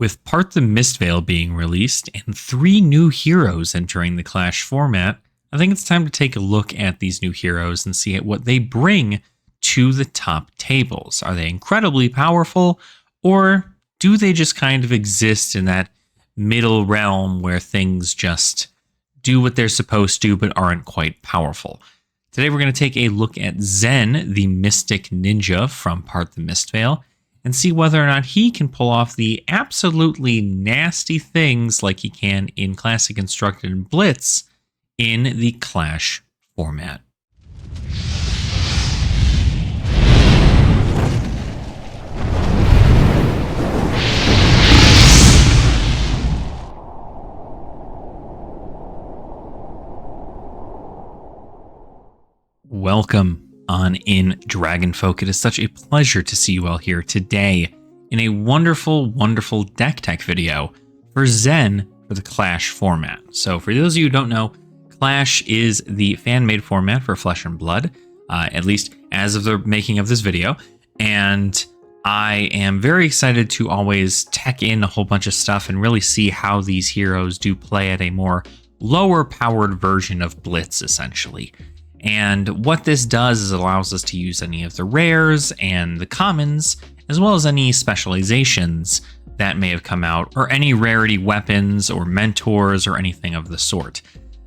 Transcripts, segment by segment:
With Part the Mistveil being released and 3 new heroes entering the Clash format, I think it's time to take a look at these new heroes and see what they bring to the top tables. Are they incredibly powerful, or do they just kind of exist in that middle realm where things just do what they're supposed to but aren't quite powerful? Today we're going to take a look at Zen, the Mystic Ninja from Part the Mistveil, and see whether or not he can pull off the absolutely nasty things like he can in Classic Constructed and Blitz in the Clash format. Welcome on in, Dragonfolk. It is such a pleasure to see you all here today in a wonderful, wonderful deck tech video for Zen for the Clash format. So for those of you who don't know, Clash is the fan-made format for Flesh and Blood, at least as of the making of this video. And I am very excited to always tech in a whole bunch of stuff and really see how these heroes do play at a more lower-powered version of Blitz, essentially. And what this does is allows us to use any of the rares and the commons, as well as any specializations that may have come out, or any rarity weapons or mentors or anything of the sort.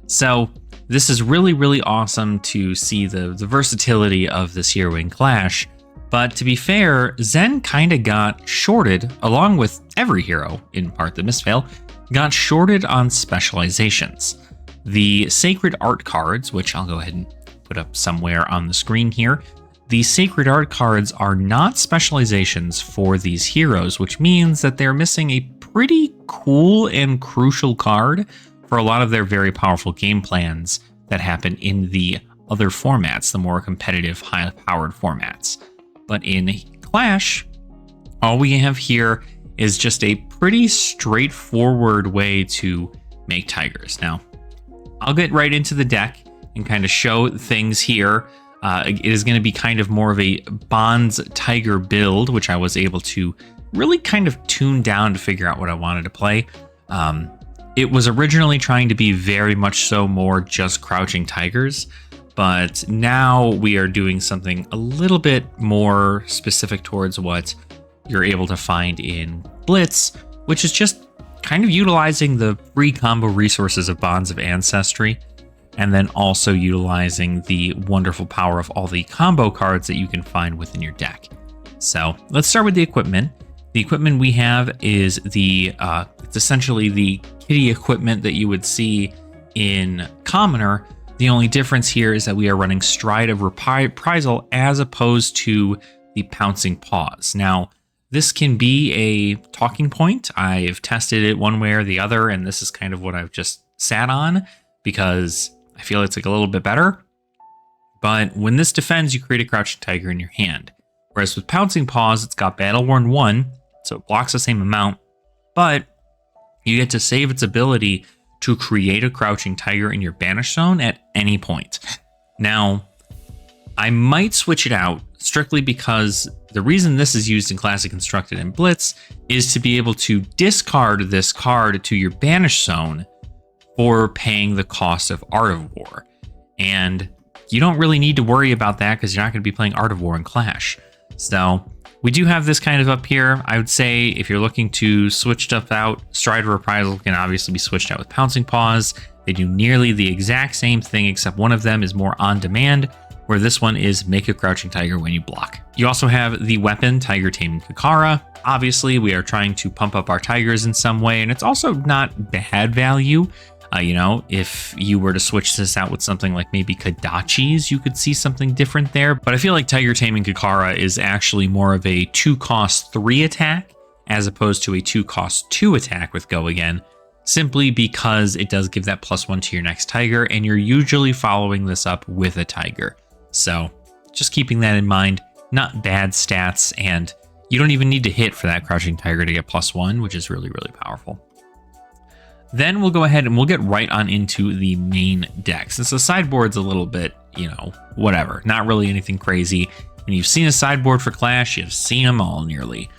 So this is really, really awesome to see the versatility of this hero in Clash. But to be fair, Zen kind of got shorted, along with every hero in Part the Mistveil, got shorted on specializations. The Sacred Art cards, which I'll go ahead and put up somewhere on the screen here. The Sacred Art cards are not specializations for these heroes, which means that they're missing a pretty cool and crucial card for a lot of their very powerful game plans that happen in the other formats, the more competitive, high-powered formats. But in Clash, all we have here is just a pretty straightforward way to make tigers. Now, I'll get right into the deck and kind of show things here. It is going to be kind of more of a Bonds Tiger build, which I was able to really kind of tune down to figure out what I wanted to play. It was originally trying to be very much so more just crouching tigers, but now we are doing something a little bit more specific towards what you're able to find in Blitz, which is just kind of utilizing the free combo resources of Bonds of Ancestry, and then also utilizing the wonderful power of all the combo cards that you can find within your deck. So let's start with the equipment. The equipment we have is it's essentially the kitty equipment that you would see in Commoner. The only difference here is that we are running Stride of Reprisal as opposed to the Pouncing Paws. Now, this can be a talking point. I've tested it one way or the other, and this is kind of what I've just sat on because I feel it's like a little bit better. But when this defends, you create a Crouching Tiger in your hand. Whereas with Pouncing Paws, it's got Battle Worn 1, so it blocks the same amount, but you get to save its ability to create a Crouching Tiger in your Banish Zone at any point. Now, I might switch it out strictly because the reason this is used in Classic Constructed and Blitz is to be able to discard this card to your Banish Zone for paying the cost of Art of War. And you don't really need to worry about that because you're not going to be playing Art of War in Clash. So we do have this kind of up here. I would say if you're looking to switch stuff out, Stride of Reprisal can obviously be switched out with Pouncing Paws. They do nearly the exact same thing, except one of them is more on demand, where this one is make a Crouching Tiger when you block. You also have the weapon, Tiger Taming Kakara. Obviously, we are trying to pump up our tigers in some way, and it's also not bad value. If you were to switch this out with something like maybe Kodachis, you could see something different there. But I feel like Tiger Taming Kakara is actually more of a 2-cost 3 attack as opposed to a 2-cost 2 attack with Go Again, simply because it does give that +1 to your next tiger, and you're usually following this up with a tiger. So just keeping that in mind, not bad stats, and you don't even need to hit for that Crouching Tiger to get +1, which is really, really powerful. Then we'll go ahead and we'll get right on into the main deck. Since the sideboard's a little bit, whatever, not really anything crazy. When you've seen a sideboard for Clash, you've seen them all nearly.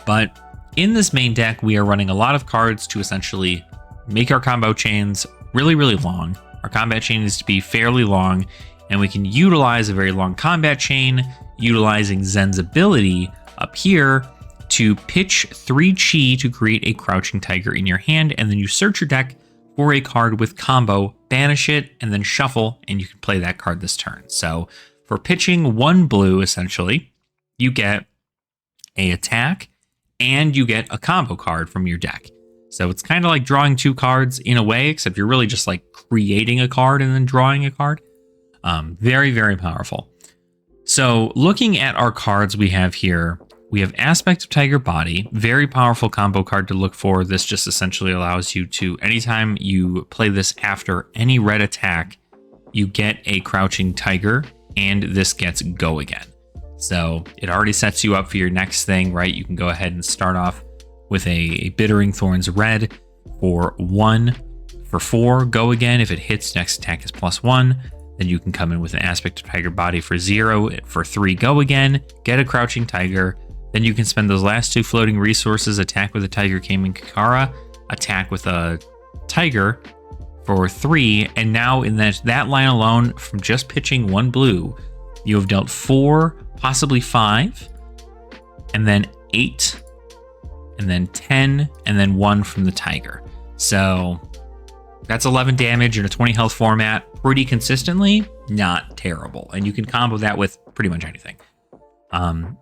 But In this main deck, we are running a lot of cards to essentially make our combo chains really, really long. Our combat chain needs to be fairly long, and we can utilize a very long combat chain, utilizing Zen's ability up here to pitch 3 chi to create a Crouching Tiger in your hand, and then you search your deck for a card with combo, banish it, and then shuffle, and you can play that card this turn. So for pitching 1 blue, essentially, you get a attack, and you get a combo card from your deck. So it's kind of like drawing 2 cards in a way, except you're really just like creating a card and then drawing a card. Very, very powerful. So looking at our cards we have here, we have Aspect of Tiger Body, very powerful combo card to look for. This just essentially allows you to, anytime you play this after any red attack, you get a Crouching Tiger, and this gets Go Again. So it already sets you up for your next thing, right? You can go ahead and start off with a Bittering Thorns Red for 1. For 4, Go Again. If it hits, next attack is +1. Then you can come in with an Aspect of Tiger Body for 0. For 3, Go Again. Get a Crouching Tiger. Then you can spend those last 2 floating resources, attack with a Tiger Cayman Kakara, attack with a Tiger for 3. And now in that line alone, from just pitching 1 blue, you have dealt 4, possibly 5, and then 8, and then 10, and then 1 from the Tiger. So that's 11 damage in a 20 health format pretty consistently. Not terrible. And you can combo that with pretty much anything.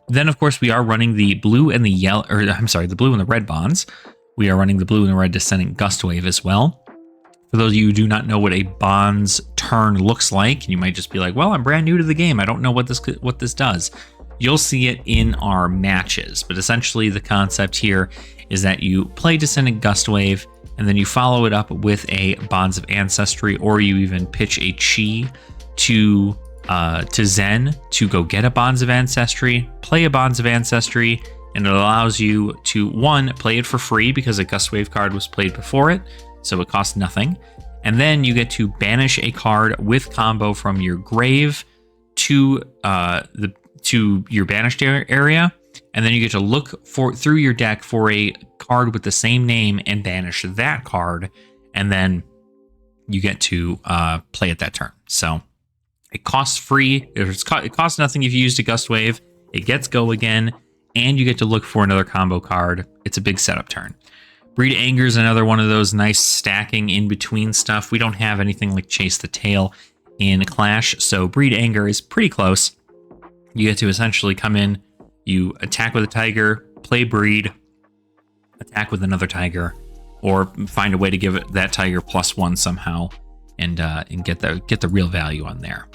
Then, of course, we are running the blue and the yellow, or I'm sorry, the blue and the red bonds. We are running the blue and the red Descendant Gust Wave as well. For those of you who do not know what a bond's turn looks like, and you might just be like, well, I'm brand new to the game, I don't know what this does. You'll see it in our matches, but essentially the concept here is that you play Descendant Gust Wave, and then you follow it up with a Bonds of Ancestry, or you even pitch a chi to Zen to go get a Bonds of Ancestry, play a Bonds of Ancestry, and it allows you to, 1, play it for free because a Gust Wave card was played before it, so it costs nothing. And then you get to banish a card with combo from your grave to your banished area, and then you get to look through your deck for a card with the same name and banish that card, and then you get to play it that turn. So it costs free. It costs nothing if you used a Gust Wave. It gets Go Again, and you get to look for another combo card. It's a big setup turn. Breed Anger is another one of those nice stacking in between stuff. We don't have anything like Chase the Tail in Clash, so Breed Anger is pretty close. You get to essentially come in, you attack with a Tiger, play Breed, attack with another Tiger, or find a way to give it that Tiger +1 somehow, and get the real value on there.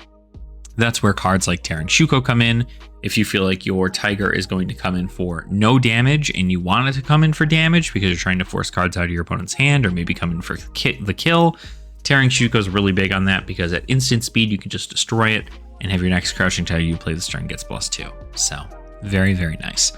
That's where cards like Terran Shuko come in. If you feel like your Tiger is going to come in for no damage and you want it to come in for damage because you're trying to force cards out of your opponent's hand, or maybe come in for the kill, Terran Shuko is really big on that because at instant speed you can just destroy it and have your next Crouching Tiger you play this turn gets +2. So very, very nice.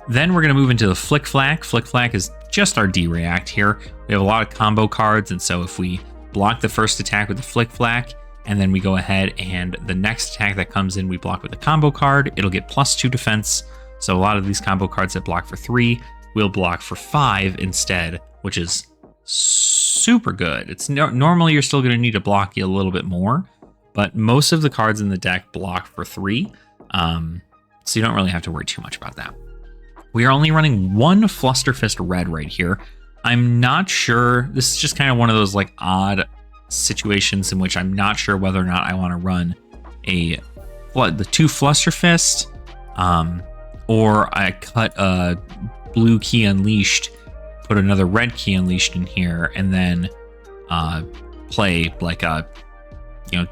Then we're going to move into the Flick Flack. Flick Flack is just our D-React here. We have a lot of combo cards, and so if we block the first attack with the Flick Flack, and then we go ahead and the next attack that comes in, we block with a combo card, it'll get +2 defense. So a lot of these combo cards that block for 3 will block for 5 instead, which is super good. It's normally you're still going to need to block you a little bit more, but most of the cards in the deck block for 3. So you don't really have to worry too much about that. We are only running 1 Flusterfist Red right here. I'm not sure. This is just kind of one of those like odd situations in which I'm not sure whether or not I want to run the 2 Flusterfist, or I cut a blue Key Unleashed, put another red Key Unleashed in here, and then play like a,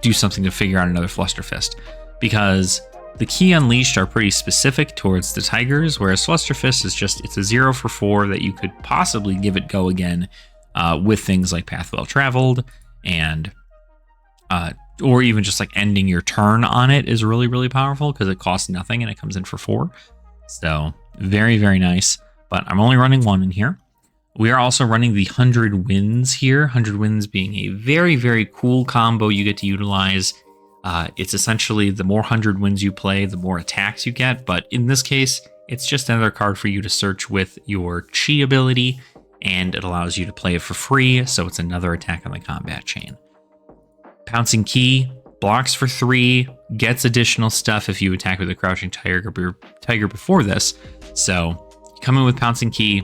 do something to figure out another Flusterfist, because the Key Unleashed are pretty specific towards the Tigers, whereas Flusterfist is just, it's a 0 for 4 that you could possibly give it Go Again with things like Path Well Traveled, and or even just like ending your turn on it is really, really powerful because it costs nothing and it comes in for 4. So very, very nice, but I'm only running 1 in here. We are also running the 100 Winds here. 100 Winds being a very, very cool combo you get to utilize. It's essentially the more 100 Winds you play, the more attacks you get, but in this case, It's just another card for you to search with your Chi ability, and it allows you to play it for free, so it's another attack on the combat chain. Pouncing Key blocks for 3, gets additional stuff if you attack with a Crouching Tiger before this. So come in with Pouncing Key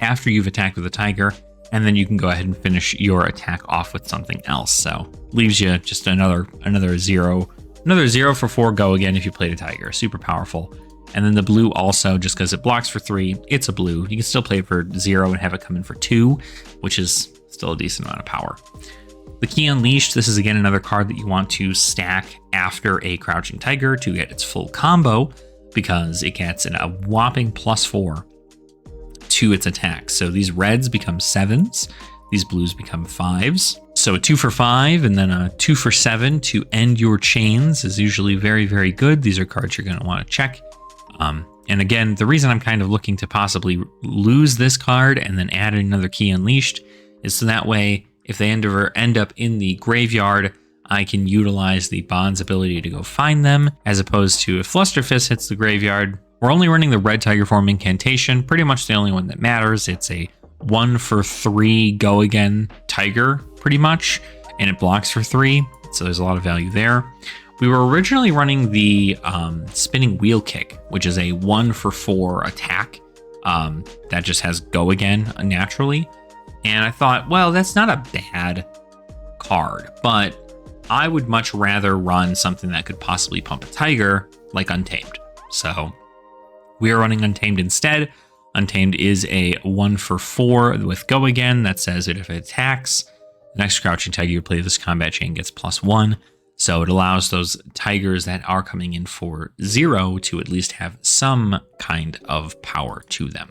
after you've attacked with a Tiger, and then you can go ahead and finish your attack off with something else. So leaves you just another 0 for 4 go again if you played a Tiger. Super powerful. And then the blue also, just because it blocks for 3, it's a blue. You can still play it for 0 and have it come in for 2, which is still a decent amount of power. The Key Unleashed, this is again another card that you want to stack after a Crouching Tiger to get its full combo, because it gets a whopping +4 to its attack. So these reds become 7s, these blues become 5s. So a 2 for 5 and then a 2 for 7 to end your chains is usually very, very good. These are cards you're going to want to check. And again, the reason I'm kind of looking to possibly lose this card and then add another Key Unleashed is so that way, if they end up in the graveyard, I can utilize the Bond's ability to go find them, as opposed to if Flusterfist hits the graveyard. We're only running the red Tiger form incantation, pretty much the only one that matters. It's a 1 for 3 go again Tiger, pretty much, and it blocks for 3, so there's a lot of value there. We were originally running the Spinning Wheel Kick, which is a 1 for 4 attack that just has go again naturally. And I thought, well, that's not a bad card, but I would much rather run something that could possibly pump a Tiger, like Untamed. So we are running Untamed instead. Untamed is a 1 for 4 with go again that says that if it attacks, the next Crouching Tiger you play this combat chain gets +1. So it allows those Tigers that are coming in for 0 to at least have some kind of power to them.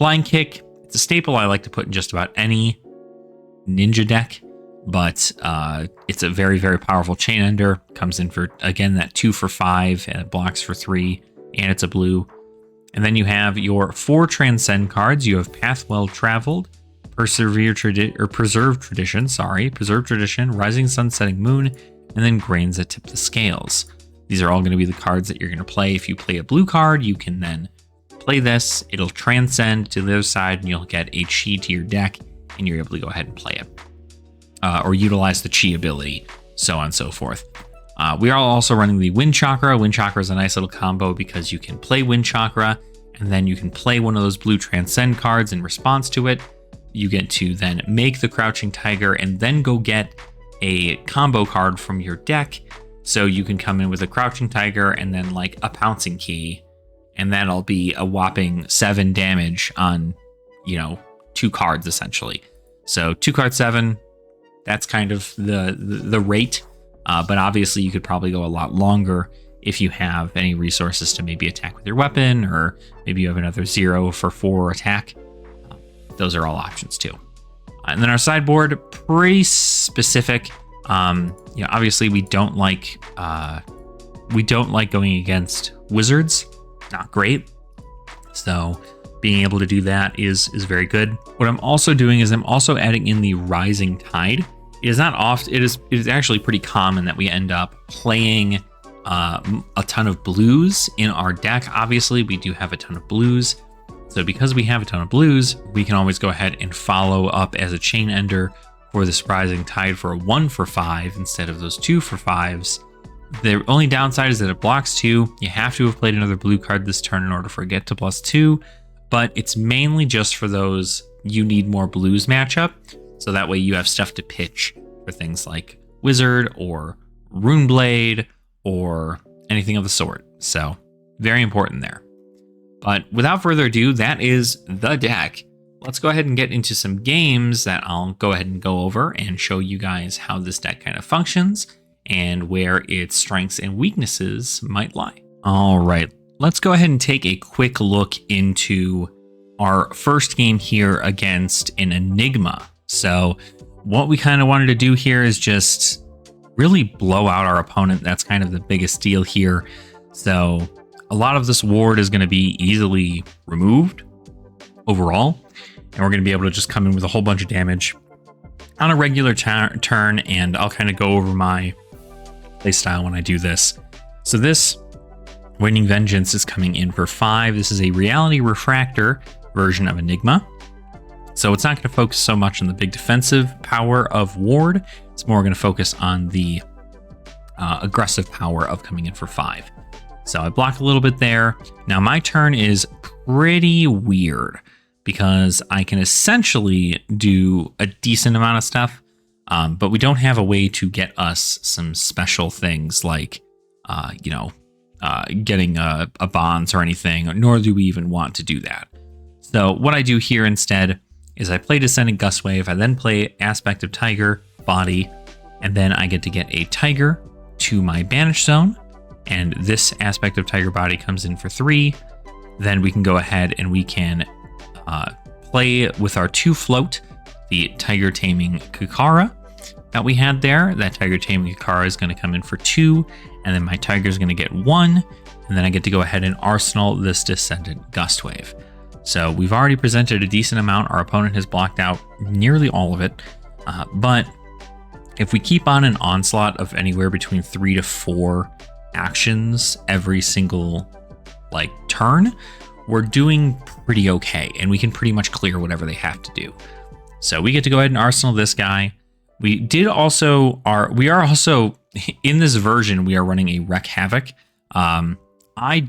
Flying Kick, it's a staple I like to put in just about any ninja deck, but it's a very, very powerful chain ender. Comes in for, again, that 2 for 5, and it blocks for 3, and it's a blue. And then you have your 4 Transcend cards. You have Path Well Traveled, Preserve Tradition, Rising Sun, Setting Moon, and then Grains That Tip the Scales. These are all going to be the cards that you're going to play. If you play a blue card, you can then play this. It'll transcend to the other side, and you'll get a Chi to your deck, and you're able to go ahead and play it. Or utilize the Chi ability, so on and so forth. We are also running the Wind Chakra. Wind Chakra is a nice little combo because you can play Wind Chakra, and then you can play one of those blue Transcend cards in response to it. You get to then make the Crouching Tiger and then go get a combo card from your deck. So you can come in with a Crouching Tiger and then like a Pouncing Key, and that'll be a whopping 7 damage on, 2 cards essentially. So 2 card 7, that's kind of the rate. But obviously you could probably go a lot longer if you have any resources to maybe attack with your weapon, or maybe you have another 0 for 4 attack. Those are all options too. And then our sideboard, pretty specific. Obviously we don't like going against wizards. Not great. So being able to do that is very good. What I'm also doing is I'm also adding in the Rising Tide. It is not often. It is actually pretty common that we end up playing a ton of blues in our deck. Obviously, we do have a ton of blues. So because we have a ton of blues, we can always go ahead and follow up as a chain ender for this Rising Tide for a 1 for 5 instead of those 2 for 5s. The only downside is that it blocks 2. You have to have played another blue card this turn in order for it to get to +2, but it's mainly just for those you need more blues matchup. So that way you have stuff to pitch for things like Wizard or Runeblade or anything of the sort. So very important there. But without further ado, that is the deck. Let's go ahead and get into some games that I'll go ahead and go over and show you guys how this deck kind of functions and where its strengths and weaknesses might lie. All right, let's go ahead and take a quick look into our first game here against an Enigma. So what we kind of wanted to do here is just really blow out our opponent. That's kind of the biggest deal here. So a lot of this ward is going to be easily removed overall, and we're going to be able to just come in with a whole bunch of damage on a regular turn, and I'll kind of go over my playstyle when I do this. So this Waning Vengeance is coming in for 5. This is a Reality Refractor version of Enigma. So it's not going to focus so much on the big defensive power of Ward. It's more going to focus on the aggressive power of coming in for 5. So I block a little bit there. Now my turn is pretty weird because I can essentially do a decent amount of stuff, but we don't have a way to get us some special things like, getting a bonds or anything, nor do we even want to do that. So what I do here instead is I play Descendant Gustwave, I then play Aspect of Tiger, Body, and then I get to get a Tiger to my Banish Zone, and this Aspect of Tiger Body comes in for 3. Then we can go ahead and we can play with our 2 float, the Tiger Taming Kikara that we had there. That Tiger Taming Kikara is going to come in for 2, and then my Tiger is going to get 1, and then I get to go ahead and arsenal this Descendant Gustwave. So we've already presented a decent amount. Our opponent has blocked out nearly all of it, but if we keep on an onslaught of anywhere between 3 to 4 actions every single turn, we're doing pretty okay, and we can pretty much clear whatever they have to do. So we get to go ahead and arsenal this guy. We are also in this version, we are running a Wreak Havoc. I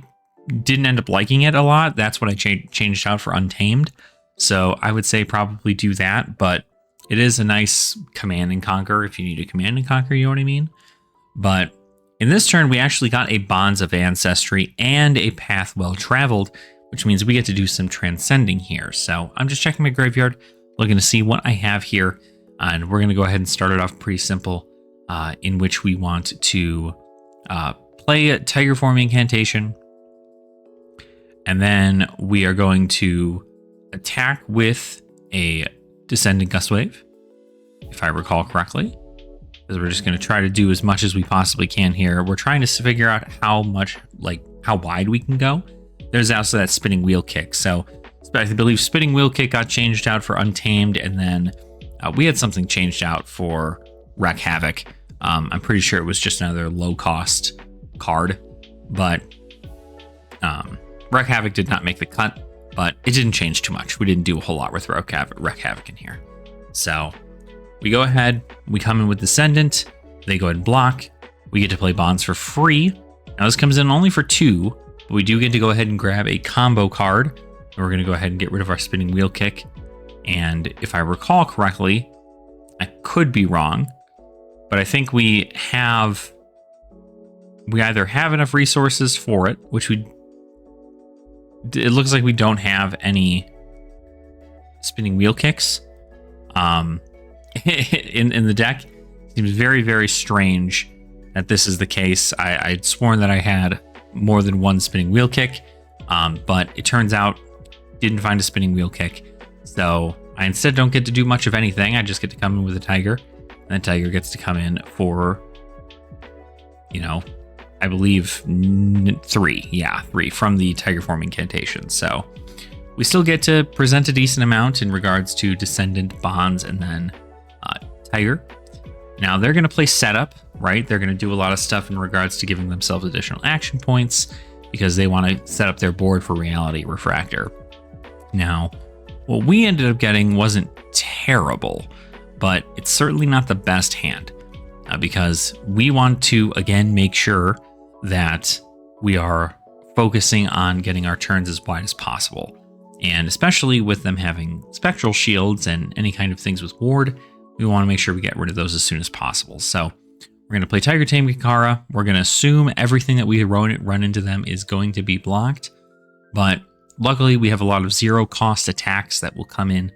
didn't end up liking it a lot. That's what I changed out for Untamed. So I would say probably do that, but it is a nice command and conquer if you need a command and conquer, you know what I mean? But in this turn, we actually got a Bonds of Ancestry and a Path Well Traveled, which means we get to do some transcending here. So I'm just checking my graveyard, looking to see what I have here. And we're going to go ahead and start it off pretty simple, in which we want to play a Tiger Forming Incantation. And then we are going to attack with a Descendant Gustwave, if I recall correctly. Because we're just going to try to do as much as we possibly can here. We're trying to figure out how wide we can go. There's also that Spinning Wheel Kick. So I believe Spinning Wheel Kick got changed out for Untamed, and then we had something changed out for Wreak Havoc. I'm pretty sure it was just another low-cost card, but Wreak Havoc did not make the cut, but it didn't change too much. We didn't do a whole lot with Wreak Havoc in here. So we go ahead, we come in with Descendant, they go ahead and block. We get to play Bonds for free. Now this comes in only for 2, but we do get to go ahead and grab a combo card. We're going to go ahead and get rid of our Spinning Wheel Kick. And if I recall correctly, I could be wrong, but I think we either have enough resources for it, which it looks like we don't have any Spinning Wheel Kicks in the deck. It seems very, very strange that this is the case. I'd sworn that I had more than 1 Spinning Wheel Kick, but it turns out didn't find a Spinning Wheel Kick. So I instead don't get to do much of anything. I just get to come in with a Tiger, and the Tiger gets to come in for, I believe 3. Yeah, 3 from the Tiger Forming Incantation. So we still get to present a decent amount in regards to Descendant, Bonds, and then Tiger. Now they're going to play setup, right? They're going to do a lot of stuff in regards to giving themselves additional action points because they want to set up their board for Reality Refractor. Now, what we ended up getting wasn't terrible, but it's certainly not the best hand because we want to, again, make sure that we are focusing on getting our turns as wide as possible. And especially with them having spectral shields and any kind of things with Ward, we want to make sure we get rid of those as soon as possible. So we're going to play Tiger Taming Kikara. We're going to assume everything that we run into them is going to be blocked, but luckily, we have a lot of zero-cost attacks that will come in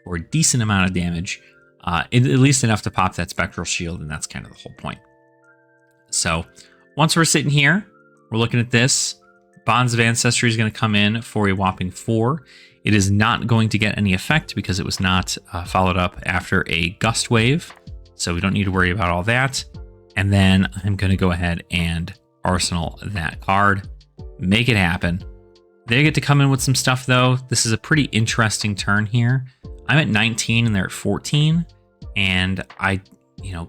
for a decent amount of damage, at least enough to pop that Spectral Shield, and that's kind of the whole point. So once we're sitting here, we're looking at this. Bonds of Ancestry is going to come in for a whopping 4. It is not going to get any effect because it was not followed up after a Gust Wave, so we don't need to worry about all that. And then I'm going to go ahead and arsenal that card, make it happen. They get to come in with some stuff, though. This is a pretty interesting turn here. I'm at 19 and they're at 14. And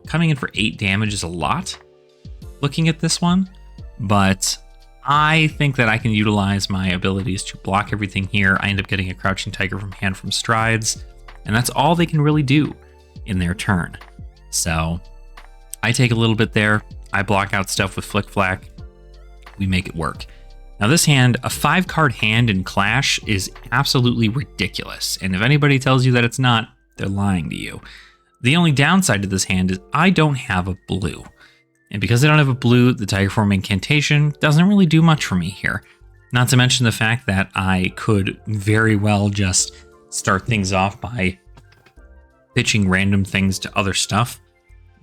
coming in for 8 damage is a lot looking at this one. But I think that I can utilize my abilities to block everything here. I end up getting a Crouching Tiger from hand from Strides, and that's all they can really do in their turn. So I take a little bit there. I block out stuff with Flick Flack. We make it work. Now this hand, a 5-card hand in Clash, is absolutely ridiculous. And if anybody tells you that it's not, they're lying to you. The only downside to this hand is I don't have a blue. And because I don't have a blue, the Tiger Form Incantation doesn't really do much for me here. Not to mention the fact that I could very well just start things off by pitching random things to other stuff.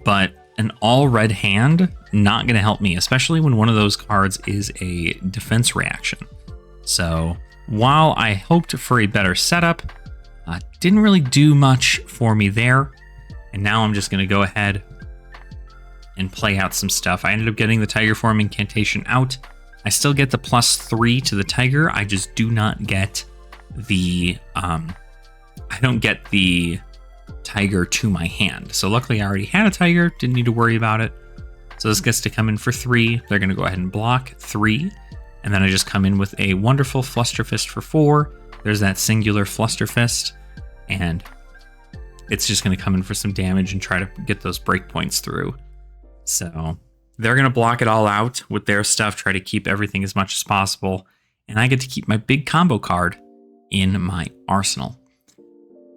But an all red hand, not going to help me, especially when one of those cards is a defense reaction. So while I hoped for a better setup, didn't really do much for me there. And now I'm just going to go ahead and play out some stuff. I ended up getting the Tiger Form Incantation out. I still get the +3 to the Tiger. I just do not get the, I don't get the Tiger to my hand. So luckily I already had a Tiger, didn't need to worry about it. So this gets to come in for 3. They're going to go ahead and block 3. And then I just come in with a wonderful Fluster Fist for 4. There's that singular Fluster Fist. And it's just going to come in for some damage and try to get those breakpoints through. So they're going to block it all out with their stuff, try to keep everything as much as possible. And I get to keep my big combo card in my arsenal.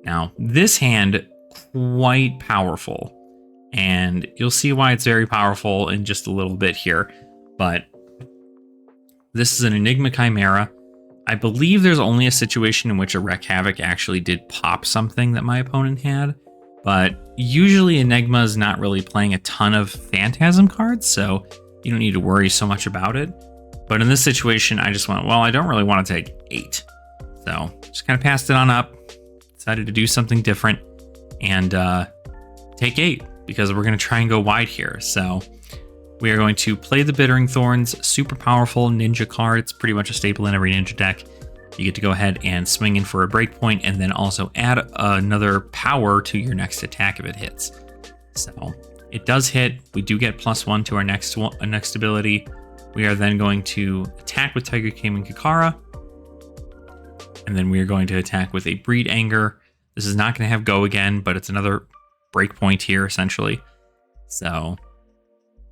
Now, this hand, quite powerful. And you'll see why it's very powerful in just a little bit here. But this is an Enigma Chimera. I believe there's only a situation in which a Wreck Havoc actually did pop something that my opponent had. But usually Enigma is not really playing a ton of Phantasm cards, so you don't need to worry so much about it. But in this situation, I just went, well, I don't really want to take 8. So just kind of passed it on up, decided to do something different, and take 8, because we're going to try and go wide here. So we are going to play the Bittering Thorns, super powerful ninja card. It's pretty much a staple in every ninja deck. You get to go ahead and swing in for a breakpoint and then also add another power to your next attack if it hits. So it does hit. We do get +1 to our next ability. We are then going to attack with Tiger King and Kakara. And then we are going to attack with a Breed Anger. This is not going to have go again, but it's another breakpoint here essentially. So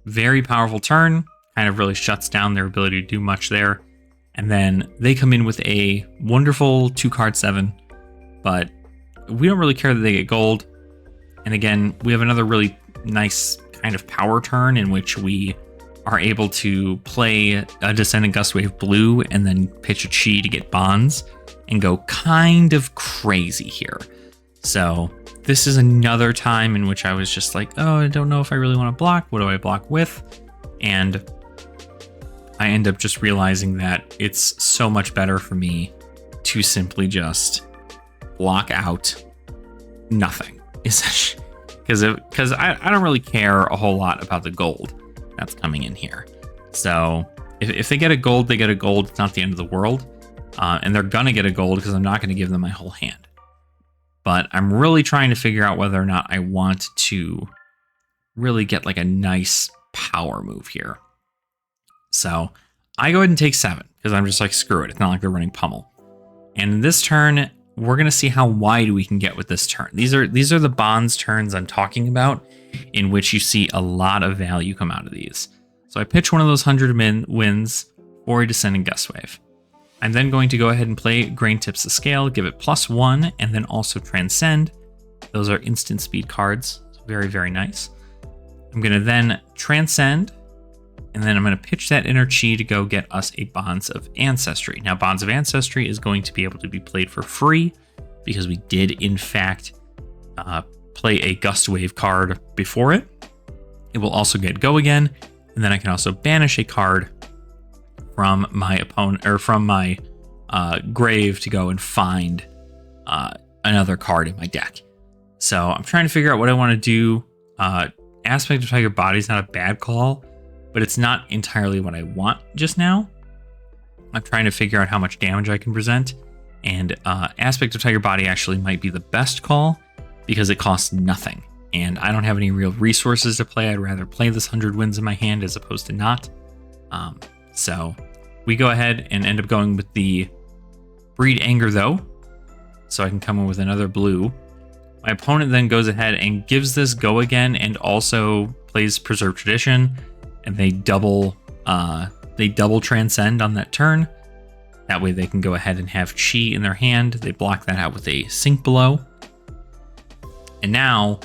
very powerful turn. Kind of really shuts down their ability to do much there. And then they come in with a wonderful 2-card 7, but we don't really care that they get gold. And again, we have another really nice kind of power turn in which we are able to play a Descendant Gustwave blue and then pitch a Chi to get bonds and go kind of crazy here. So this is another time in which I was just like, oh, I don't know if I really want to block. What do I block with? And I end up just realizing that it's so much better for me to simply just block out nothing. Because I don't really care a whole lot about the gold that's coming in here. So if they get a gold, they get a gold. It's not the end of the world. And they're going to get a gold because I'm not going to give them my whole hand. But I'm really trying to figure out whether or not I want to really get like a nice power move here. So I go ahead and take 7 because I'm just like, screw it. It's not like they're running Pummel. And this turn, we're going to see how wide we can get with this turn. These are the bonds turns I'm talking about, in which you see a lot of value come out of these. So I pitch one of those 100 wins for a Descending Gustwave. I'm then going to go ahead and play Grain Tips the Scale, give it +1, and then also Transcend. Those are instant speed cards. So very, very nice. I'm going to then Transcend, and then I'm going to pitch that Inner Chi to go get us a Bonds of Ancestry. Now, Bonds of Ancestry is going to be able to be played for free because we did, in fact, play a Gust Wave card before it. It will also get Go again, and then I can also banish a card from my opponent or from my grave to go and find another card in my deck. So I'm trying to figure out what I want to do. Aspect of Tiger Body is not a bad call, but it's not entirely what I want just now. I'm trying to figure out how much damage I can present, and Aspect of Tiger Body actually might be the best call because it costs nothing, and I don't have any real resources to play. I'd rather play this 100 wins in my hand as opposed to not. So We go ahead and end up going with the Breed Anger though, so I can come in with another blue. My opponent then goes ahead and gives this Go Again and also plays Preserve Tradition, and they double Transcend on that turn. That way they can go ahead and have Chi in their hand. They block that out with a Sink Below. And now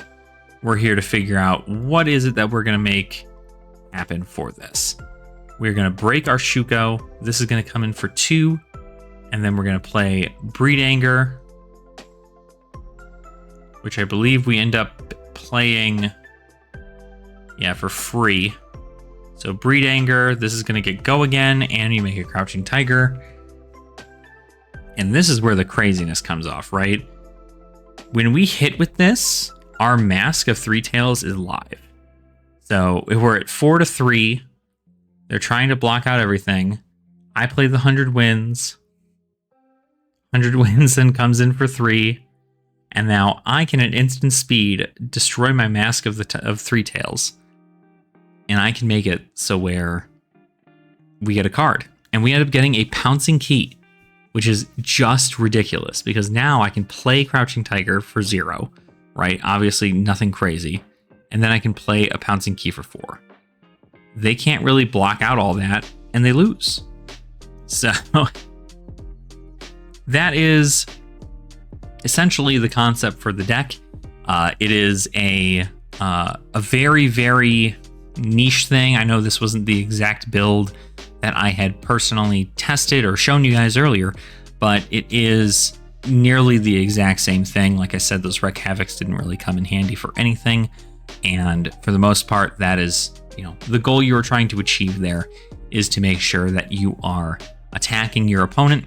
we're here to figure out what is it that we're going to make happen for this. We're going to break our Shuko. This is going to come in for 2. And then we're going to play Breed Anger, which I believe we end up playing, yeah, for free. So Breed Anger, this is going to get Go Again, and you make a Crouching Tiger. And this is where the craziness comes off, right? When we hit with this, our Mask of Three Tails is live. So if we're at 4 to 3, they're trying to block out everything. I play the 100 Winds. 100 Winds then comes in for 3. And now I can at instant speed destroy my Mask of Three Tails. And I can make it so where we get a card. And we end up getting a Pouncing Key, which is just ridiculous because now I can play Crouching Tiger for 0, right? Obviously nothing crazy. And then I can play a Pouncing Key for 4. They can't really block out all that, and they lose. So that is essentially the concept for the deck. It is a very, very niche thing. I know this wasn't the exact build that I had personally tested or shown you guys earlier, but it is nearly the exact same thing. Like I said, those Wreck Havocs didn't really come in handy for anything. And for the most part, that is, the goal you are trying to achieve there is to make sure that you are attacking your opponent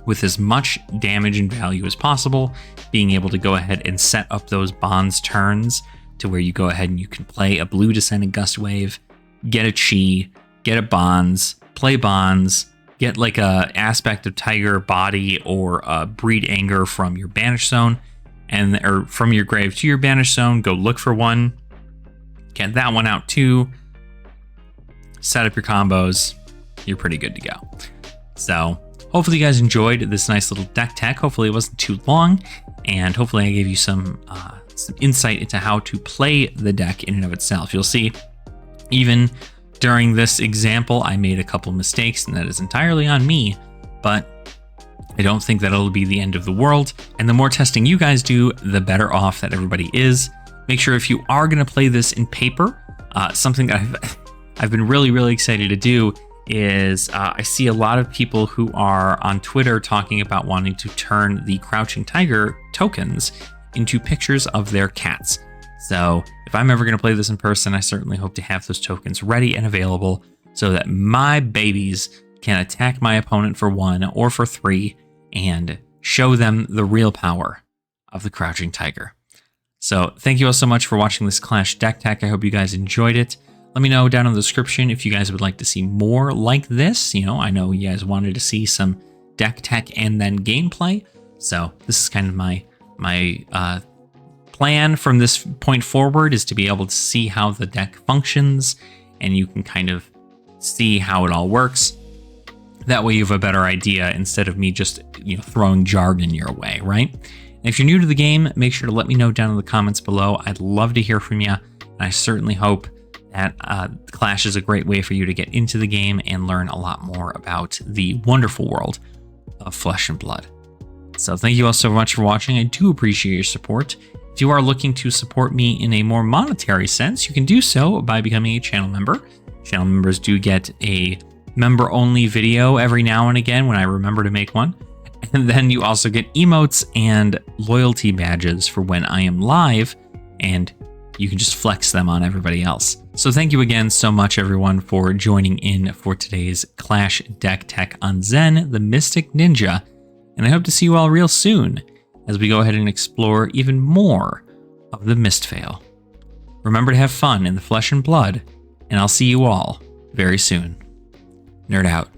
with as much damage and value as possible, being able to go ahead and set up those bonds turns to where you go ahead and you can play a blue Descending Gust Wave, get a Chi, get a bonds, play bonds, get like a Aspect of Tiger body or a Breed Anger from your Banish Zone, or from your grave to your Banish Zone, go look for one, get that one out too, set up your combos, you're pretty good to go. So hopefully you guys enjoyed this nice little deck tech. Hopefully it wasn't too long, and hopefully I gave you some insight into how to play the deck in and of itself. You'll see, even during this example, I made a couple mistakes, and that is entirely on me, but I don't think that it'll be the end of the world. And the more testing you guys do, the better off that everybody is. Make sure if you are going to play this in paper, something that I've been really, really excited to do is I see a lot of people who are on Twitter talking about wanting to turn the Crouching Tiger tokens into pictures of their cats. So if I'm ever going to play this in person, I certainly hope to have those tokens ready and available so that my babies can attack my opponent for 1 or for 3 and show them the real power of the Crouching Tiger. So thank you all so much for watching this Clash deck tech. I hope you guys enjoyed it. Let me know down in the description if you guys would like to see more like this. I know you guys wanted to see some deck tech and then gameplay. So this is kind of my plan from this point forward, is to be able to see how the deck functions, and you can kind of see how it all works. That way you have a better idea instead of me just throwing jargon your way, right? And if you're new to the game, make sure to let me know down in the comments below. I'd love to hear from you, and I certainly hope that Clash is a great way for you to get into the game and learn a lot more about the wonderful world of Flesh and Blood. So thank you all so much for watching. I do appreciate your support. If you are looking to support me in a more monetary sense, you can do so by becoming a channel member. Channel members do get a member-only video every now and again when I remember to make one. And then you also get emotes and loyalty badges for when I am live, and you can just flex them on everybody else. So thank you again so much, everyone, for joining in for today's Clash deck tech on Zen, the Mystic Ninja. And I hope to see you all real soon as we go ahead and explore even more of the Mistveil. Remember to have fun in the Flesh and Blood, and I'll see you all very soon. Nerd out.